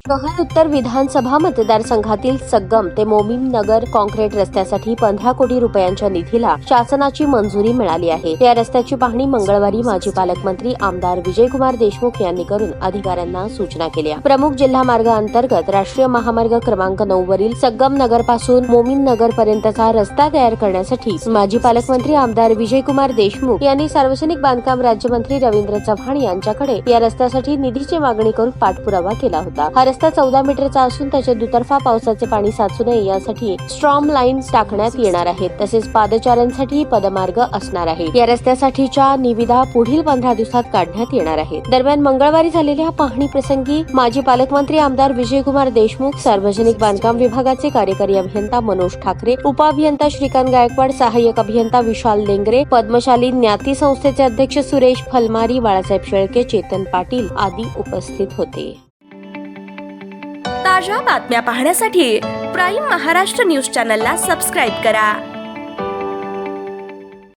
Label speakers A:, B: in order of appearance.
A: गहल उत्तर विधानसभा मतदारसंघातील सग्गम ते मोमीन नगर कॉन्क्रीट रस्त्यासाठी 15 कोटी रुपयांच्या निधीला शासनाची मंजुरी मिळाली आहे। या रस्त्याची पाहणी मंगळवारी माजी पालकमंत्री आमदार विजयकुमार देशमुख यांनी करून अधिकाऱ्यांना सूचना केल्या। प्रमुख जिल्हा मार्ग अंतर्गत राष्ट्रीय महामार्ग क्रमांक 9 वरील सग्गम नगर पासून मोमीन नगर पर्यंतचा रस्ता तयार करण्यासाठी माजी पालकमंत्री आमदार विजयकुमार देशमुख यांनी सार्वजनिक बांधकाम राज्यमंत्री रवींद्र चव्हाण यांच्याकडे या रस्त्यासाठी निधीची मागणी करून पाठपुरावा केला होता। हा रस्ता 14 मीटरचा असून त्याच्या दुतर्फा पावसाचे पाणी साचू नये यासाठी स्ट्रॉम लाईन टाकण्यात येणार आहेत। तसेच पादचाऱ्यांसाठी पदमार्ग असणार आहे। या रस्त्यासाठीच्या निविदा पुढील 15 दिवसात काढण्यात येणार आहेत। दरम्यान मंगळवारी झालेल्या पाहणी प्रसंगी माजी पालकमंत्री आमदार विजयकुमार देशमुख, सार्वजनिक बांधकाम विभागाचे कार्यकारी अभियंता मनोज ठाकरे, उपअभियंता श्रीकांत गायकवाड, सहाय्यक अभियंता विशाल लेंगरे, पद्मशाली ज्ञाती संस्थेचे अध्यक्ष सुरेश फलमारी, बाळासाहेब शेळके, चेतन पाटील आदी उपस्थित होते।
B: ताज्या बातम्या पाहण्यासाठी प्राईम महाराष्ट्र न्यूज चॅनलला सबस्क्राईब करा।